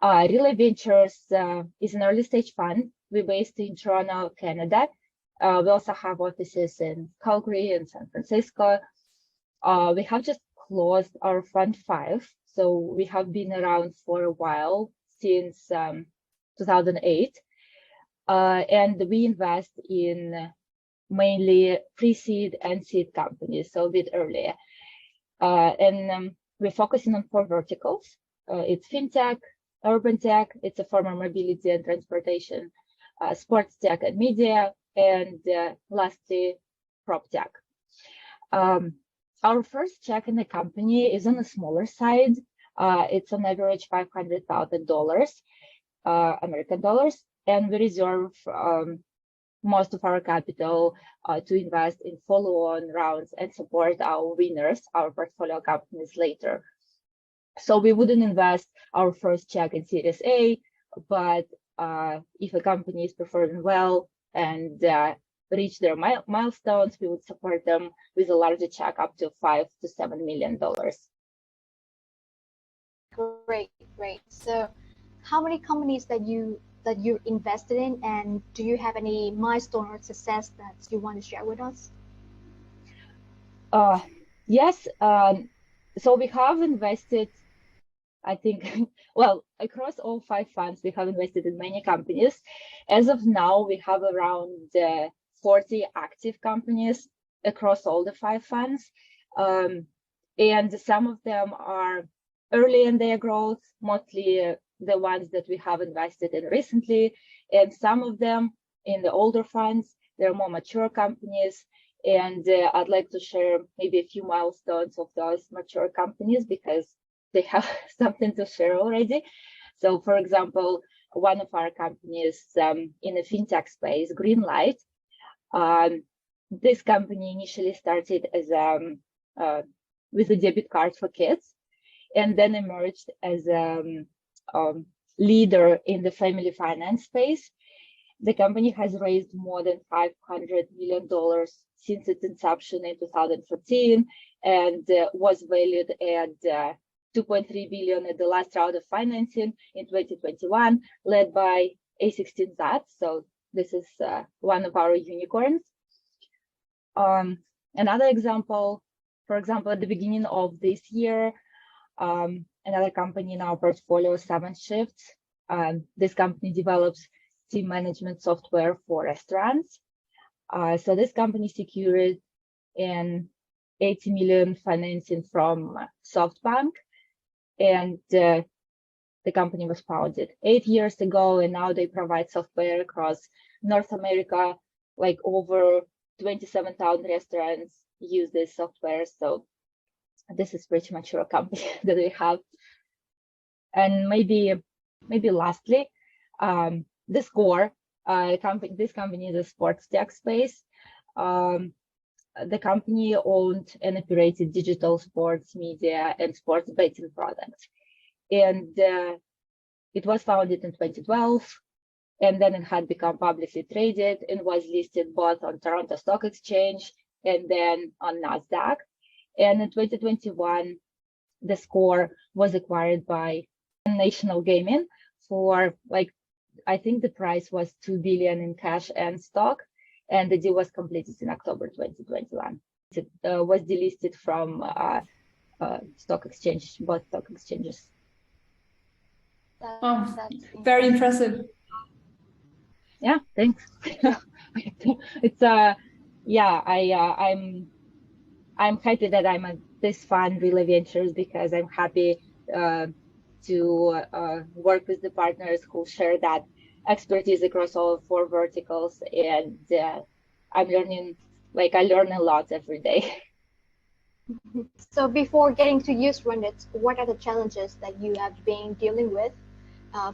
Relay Ventures is an early stage fund. We're based in Toronto, Canada. We also have offices in Calgary and San Francisco. We have just closed our Fund 5, so we have been around for a while, since 2008. And we invest in mainly pre-seed and seed companies, so a bit earlier. And we're focusing on 4 verticals. It's fintech, urban tech, it's a former mobility and transportation, sports tech and media, and lastly, prop tech. Our first check in the company is on the smaller side. It's on average $500,000 American dollars, and we reserve most of our capital to invest in follow-on rounds and support our winners, our portfolio companies later. So we wouldn't invest our first check in Series A, but if a company is performing well and reach their milestones, we would support them with a larger check up to $5 to $7 million. Great. So how many companies that you're invested in, and do you have any milestone or success that you want to share with us? Yes. So we have invested, I think, well, across all 5 funds, we have invested in many companies. As of now, we have around 40 active companies across all the 5 funds. And some of them are early in their growth, mostly the ones that we have invested in recently. And some of them in the older funds, they're more mature companies. And I'd like to share maybe a few milestones of those mature companies because they have something to share already. So, for example, one of our companies in the fintech space, Greenlight, this company initially started as with a debit card for kids, and then emerged as a leader in the family finance space. The company has raised more than $500 million since its inception in 2014, and was valued at $2.3 billion at the last round of financing in 2021, led by A16Z. So this is one of our unicorns. Another example, for example, at the beginning of this year, another company in our portfolio, 7 Shifts. This company develops team management software for restaurants. So this company secured an $80 million financing from SoftBank, and the company was founded 8 years ago, and now they provide software across North America. Like over 27,000 restaurants use this software. So this is pretty mature company that we have. And maybe lastly, the Score company. This company is a sports tech space. The company owned and operated digital sports media and sports betting products, and it was founded in 2012, and then it had become publicly traded and was listed both on Toronto Stock Exchange and then on NASDAQ. And in 2021, the Score was acquired by National Gaming for, like, I think the price was $2 billion in cash and stock, and the deal was completed in October 2021. It was delisted from stock exchange, both stock exchanges. Very impressive. Yeah, thanks. It's yeah, I'm happy that I'm at this fund, Relay Ventures, because I'm happy to work with the partners who share that expertise across all 4 verticals, and I'm learning, like, I learn a lot every day. So before getting to use Rundit, what are the challenges that you have been dealing with?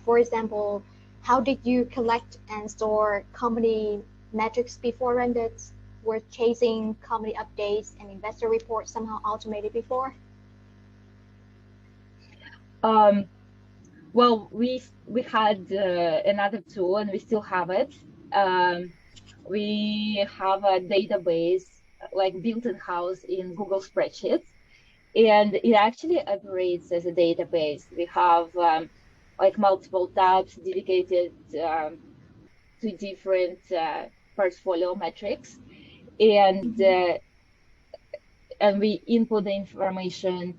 For example, how did you collect and store company metrics before Rundit? Were chasing company updates and investor reports somehow automated before? Well, we had another tool, and we still have it. We have a database, like, built in-house in Google Spreadsheets, and it actually operates as a database. We have like multiple tabs dedicated to different portfolio metrics, and we input the information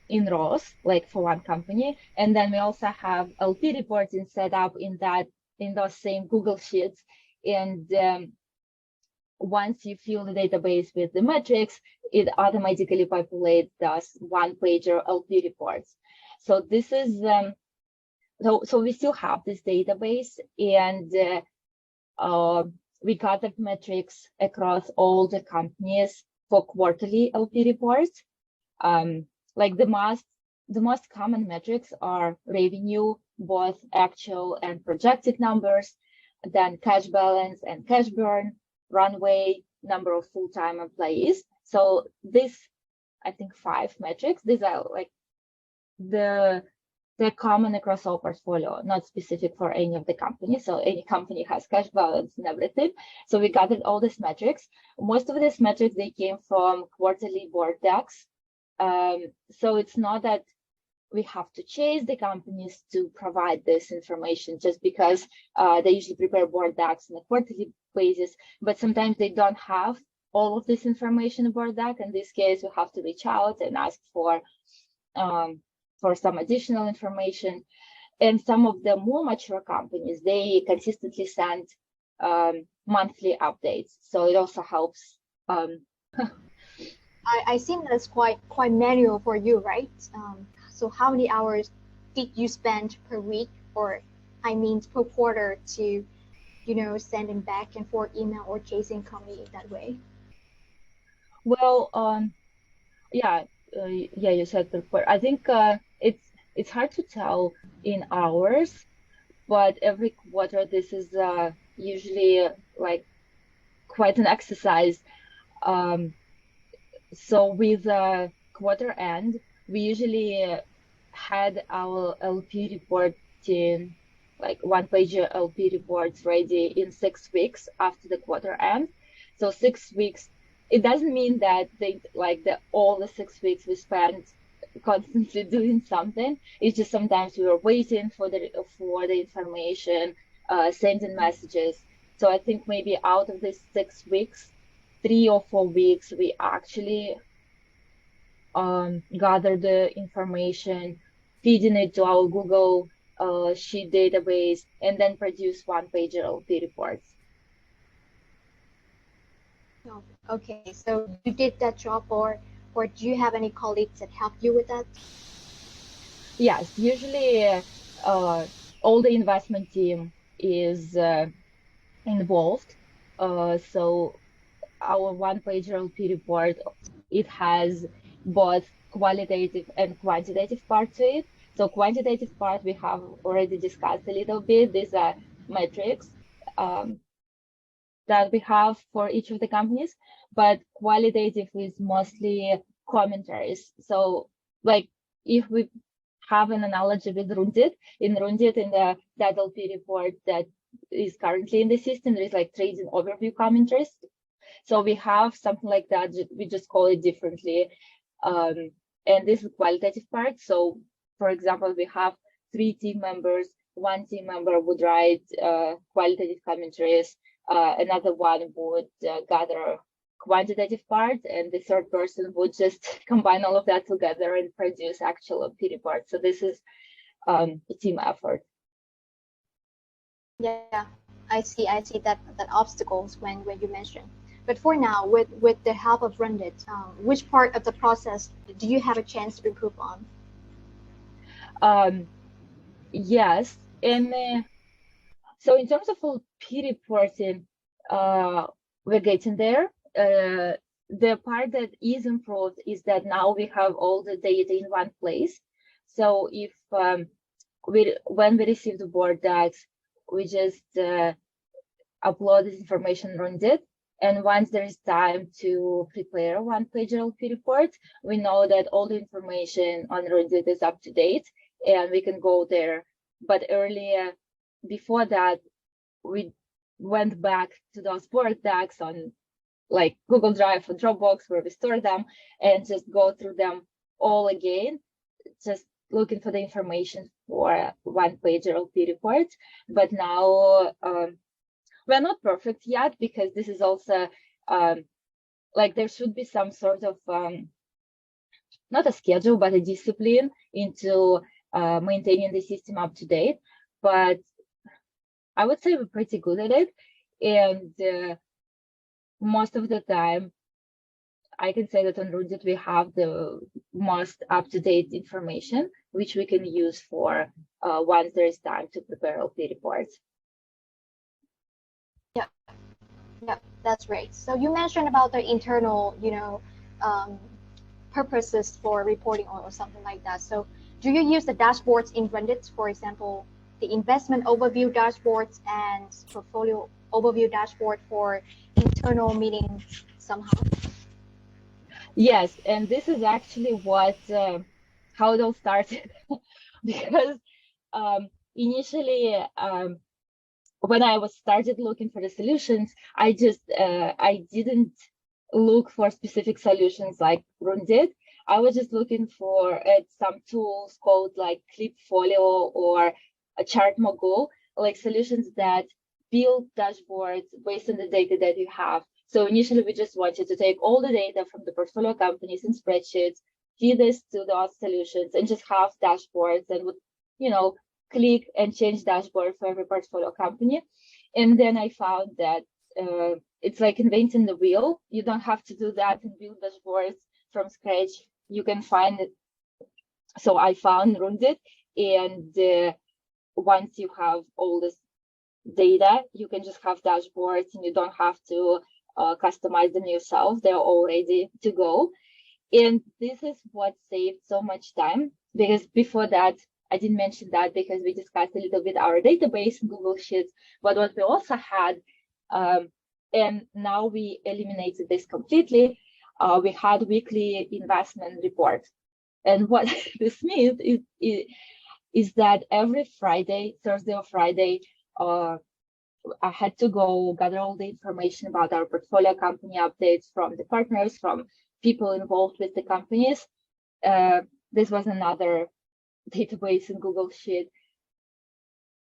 in rows, like for one company, and then we also have LP reporting set up in those same Google Sheets, and once you fill the database with the metrics, it automatically populates those one-pager LP reports. So this is so we still have this database, and we gathered metrics across all the companies for quarterly LP reports. Like the most common metrics are revenue, both actual and projected numbers, then cash balance and cash burn, runway, number of full-time employees. So this, I think, 5 metrics. These are like they're common across all portfolio, not specific for any of the companies. So any company has cash balance and everything. So we gathered all these metrics. Most of these metrics, they came from quarterly board decks. So it's not that we have to chase the companies to provide this information just because they usually prepare board decks on a quarterly basis, but sometimes they don't have all of this information in board deck. In this case, we have to reach out and ask for some additional information. And some of the more mature companies, they consistently send monthly updates. So it also helps. I think that's quite manual for you, right? So how many hours did you spend per week, or I mean per quarter, to sending back and forth email or chasing company that way? Well, yeah, you said per quarter. I think it's hard to tell in hours, but every quarter this is usually like quite an exercise. So with quarter end, we usually had our LP reporting, like one-pager LP reports ready in 6 weeks after the quarter end. So 6 weeks, it doesn't mean that all the 6 weeks we spent constantly doing something. It's just sometimes we were waiting for the information, sending messages. So I think maybe out of these 6 weeks, 3 or 4 weeks, we actually gather the information, feeding it to our Google Sheet database, and then produce one-pager LP reports. Oh, okay, so you did that job, or do you have any colleagues that help you with that? Yes, usually all the investment team is involved. So our one-pager LP report, it has both qualitative and quantitative part to it. So quantitative part we have already discussed a little bit. These are metrics that we have for each of the companies, but qualitative is mostly commentaries. So like if we have an analogy with Rundit, in the that LP report that is currently in the system, there is like trading overview commentaries. So we have something like that, we just call it differently. And this is qualitative part. So for example, we have 3 team members. One team member would write qualitative commentaries, another one would gather quantitative part, and the third person would just combine all of that together and produce actual LP reports. So this is a team effort. Yeah, I see that obstacles when you mentioned. But for now, with the help of Rundit, which part of the process do you have a chance to improve on? Yes, and so in terms of LP reporting, we're getting there. The part that is improved is that now we have all the data in one place. So if when we receive the board decks, we just upload this information on Rundit. And once there is time to prepare a one-pager LP report, we know that all the information on Rundit is up to date and we can go there. But earlier, before that, we went back to those board decks on like Google Drive or Dropbox where we store them and just go through them all again. Just looking for the information for one-page LP reports, but now we're not perfect yet, because this is also like there should be some sort of not a schedule, but a discipline into maintaining the system up to date. But I would say we're pretty good at it, and most of the time, I can say that on Rundit we have the most up-to-date information, which we can use for once there is time to prepare LP reports. Yeah, that's right. So you mentioned about the internal, purposes for reporting or something like that. So do you use the dashboards in Rundit, for example, the investment overview dashboards and portfolio overview dashboard for internal meetings somehow? Yes, and this is actually what how it all started, because initially when I was started looking for the solutions, I didn't look for specific solutions like Rundit. I was just looking for some tools called like Clipfolio or a Chartmogul, like solutions that build dashboards based on the data that you have. So initially, we just wanted to take all the data from the portfolio companies in spreadsheets, feed this to those solutions, and just have dashboards, and would, click and change dashboard for every portfolio company. And then I found that it's like inventing the wheel. You don't have to do that and build dashboards from scratch. You can find it. So I found Rundit, and once you have all this data, you can just have dashboards, and you don't have to customize them yourself. They're all ready to go. And this is what saved so much time, because before that, I didn't mention that because we discussed a little bit our database in Google Sheets, but what we also had, and now we eliminated this completely, we had weekly investment reports. And what this means is that every Friday, Thursday or Friday, I had to go gather all the information about our portfolio company updates from the partners, from people involved with the companies. This was another database in Google Sheet.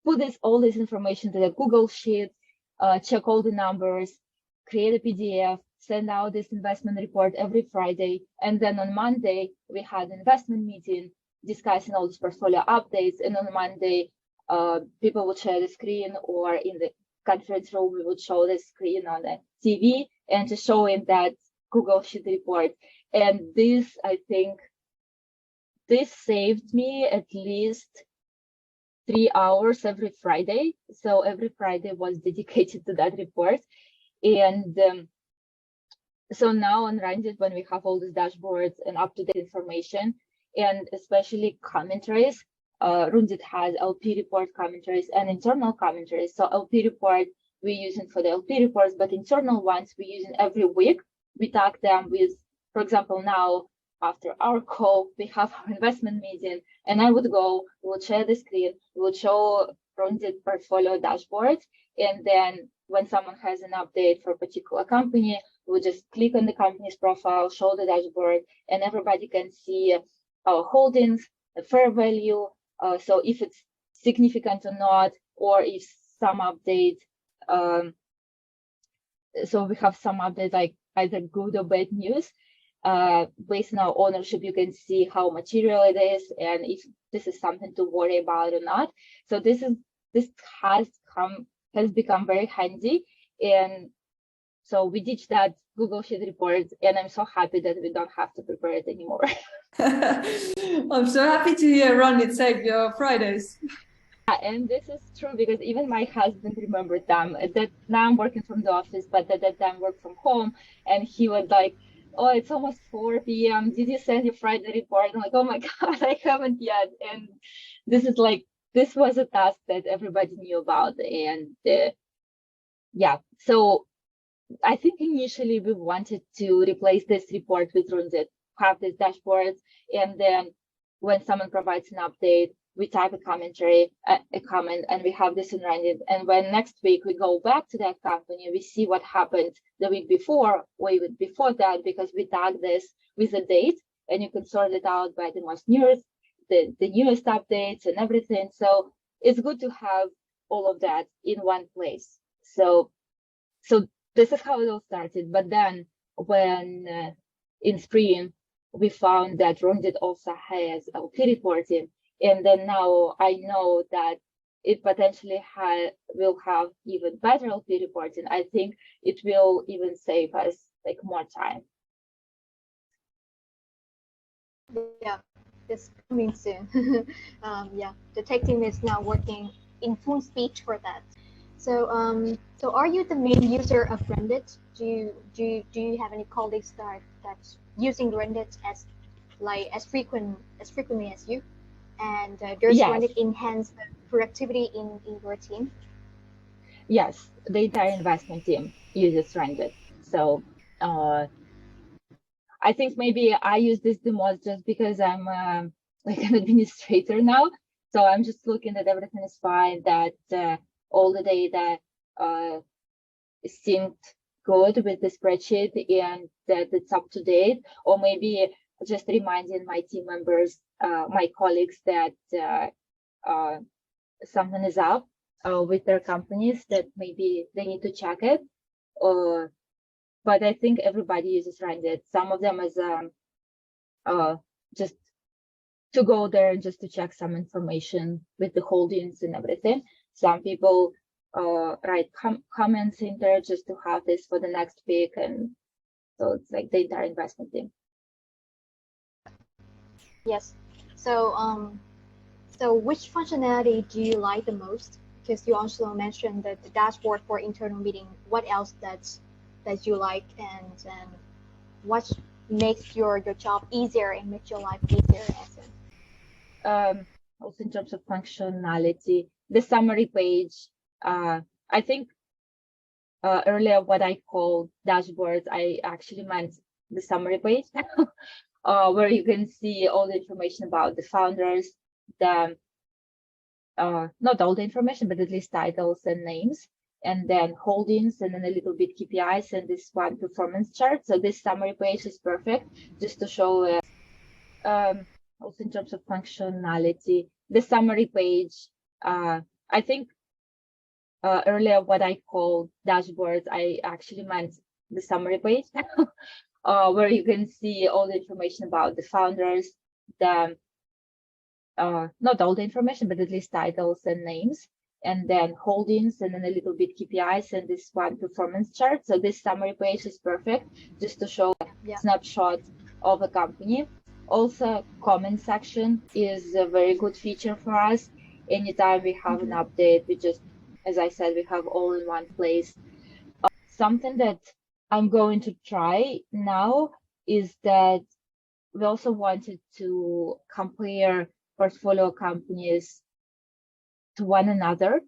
Put all this information to the Google Sheet, check all the numbers, create a PDF, send out this investment report every Friday. And then on Monday, we had an investment meeting discussing all these portfolio updates. And on Monday, people would share the screen, or in the conference room, we would show the screen on the TV and just showing that Google Sheet report. And this, I think, this saved me at least 3 hours every Friday. So every Friday was dedicated to that report. And so now on Rundit, when we have all these dashboards and up-to-date information, and especially commentaries, Rundit has LP report commentaries and internal commentaries. So LP report we're using for the LP reports, but internal ones we're using every week. We tag them with, for example, now after our call, we have our investment meeting, and I would go, we'll share the screen, we'll show Rundit portfolio dashboard, and then when someone has an update for a particular company, we'll just click on the company's profile, show the dashboard, and everybody can see our holdings, the fair value, so if it's significant or not, or if some update, so we have some update like either good or bad news. Based on our ownership, you can see how material it is and if this is something to worry about or not. So this has become very handy, and so we ditched that Google Sheet report, and I'm so happy that we don't have to prepare it anymore. I'm so happy to hear Rundit save your Fridays. And this is true because even my husband remembered them. That now I'm working from the office, but at that time work from home, and he was like, "Oh, it's almost 4 p.m. Did you send your Friday report?" I'm like, "Oh my God, I haven't yet." And this was a task that everybody knew about, and yeah. So I think initially we wanted to replace this report with Rundit, have this dashboard, and then when someone provides an update, we type a commentary, a comment, and we have this in Rundit. And when next week we go back to that company, we see what happened the week before or even before that, because we tag this with a date, and you can sort it out by the most the newest updates and everything. So it's good to have all of that in one place. So this is how it all started. But then when in spring we found that Rundit also has LP reporting, and then now I know that it potentially will have even better LP reporting. I think it will even save us like more time. Yeah, it's coming soon. Yeah, the tech team is now working in full speed for that. So are you the main user of Rundit? Do you have any colleagues that's using Rundit as frequently as you? And does Yes, Rundit enhance the productivity in your team? yes, the entire investment team uses Rundit. So I think maybe I use this the most just because I'm like an administrator now. So I'm just looking that everything is fine, that all the data seemed good with the spreadsheet and that it's up to date, or maybe just reminding my team members, my colleagues that something is up with their companies, that maybe they need to check it. But I think everybody uses Rundit. Some of them is just to go there and just to check some information with the holdings and everything. Some people write comments in there just to have this for the next week, and so it's like the entire investment team. Yes. So which functionality do you like the most? Because you also mentioned that the dashboard for internal meeting. What else that you like, and what makes your job easier and makes your life easier as Also in terms of functionality, the summary page, I think earlier what I called dashboards, I actually meant the summary page, where you can see all the information about the founders, the not all the information, but at least titles and names, and then holdings, and then a little bit KPIs, and this one performance chart. So this summary page is perfect just to show. Also in terms of functionality, the summary page, I think earlier what I called dashboards, I actually meant the summary page, where you can see all the information about the founders, the not all the information, but at least titles and names, and then holdings, and then a little bit KPIs, and this one performance chart. So this summary page is perfect just to show a snapshot of a company. Also, comment section is a very good feature for us. Anytime we have an update, we just, as I said, we have all in one place. Something that I'm going to try now is that we also wanted to compare portfolio companies to one another.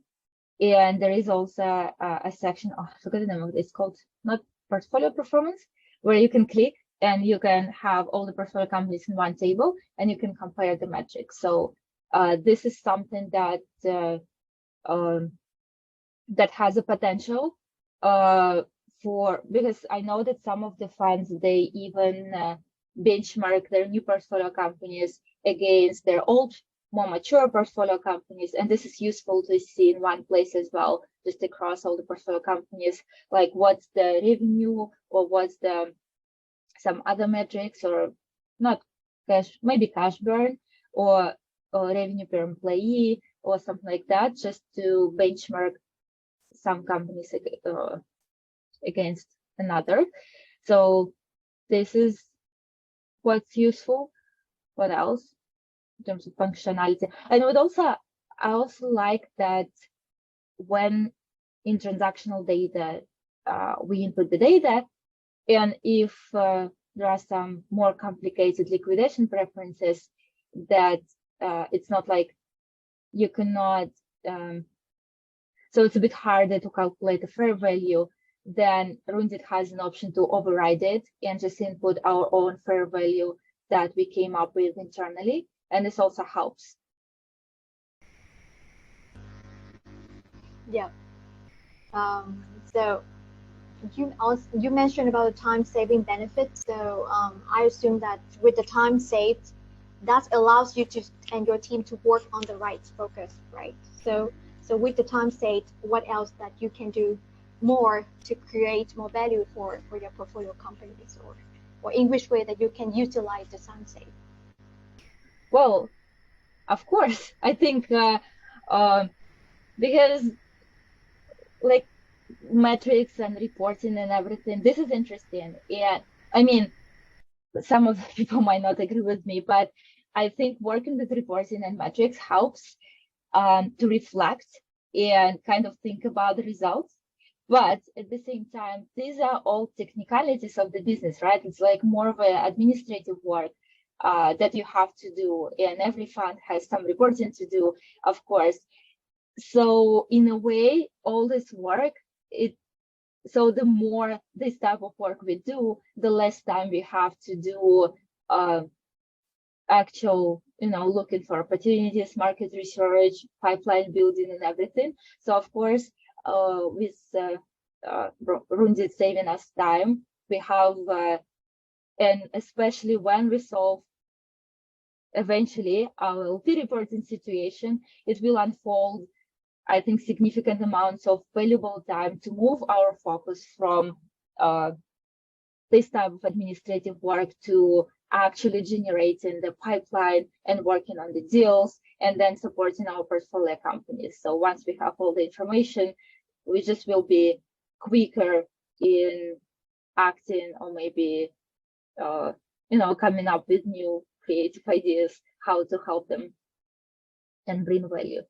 And there is also a section, I forgot the name of it, it's called not portfolio performance, where you can click and you can have all the portfolio companies in one table and you can compare the metrics. So this is something that that has a potential because I know that some of the funds, they even benchmark their new portfolio companies against their old, more mature portfolio companies. And this is useful to see in one place as well, just across all the portfolio companies, like what's the revenue, or what's some other metrics, or not cash, maybe cash burn, or revenue per employee, or something like that, just to benchmark some companies against another. So this is what's useful. What else in terms of functionality? And I also like that when in transactional data we input the data, and if there are some more complicated liquidation preferences, that it's not like you cannot, so it's a bit harder to calculate a fair value, then Rundit has an option to override it and just input our own fair value that we came up with internally. And this also helps. Yeah. So you mentioned about the time saving benefits. So I assume that with the time saved, that allows you to and your team to work on the right focus, right? So with the time saved, what else that you can do more to create more value for your portfolio companies, or in which way that you can utilize the time saved? Well, of course, I think because like metrics and reporting and everything, this is interesting. And I mean, some of the people might not agree with me, but I think working with reporting and metrics helps to reflect and kind of think about the results. But at the same time, these are all technicalities of the business, right? It's like more of an administrative work that you have to do, and every fund has some reporting to do, of course. So in a way, all this work, so the more this type of work we do, the less time we have to do actual, looking for opportunities, market research, pipeline building, and everything. So of course, with Rundit saving us time, we have, and especially when we solve eventually our LP reporting situation, it will unfold, I think, significant amounts of valuable time to move our focus from this type of administrative work to actually generating the pipeline and working on the deals and then supporting our portfolio companies. So once we have all the information, we just will be quicker in acting, or maybe coming up with new creative ideas how to help them and bring value.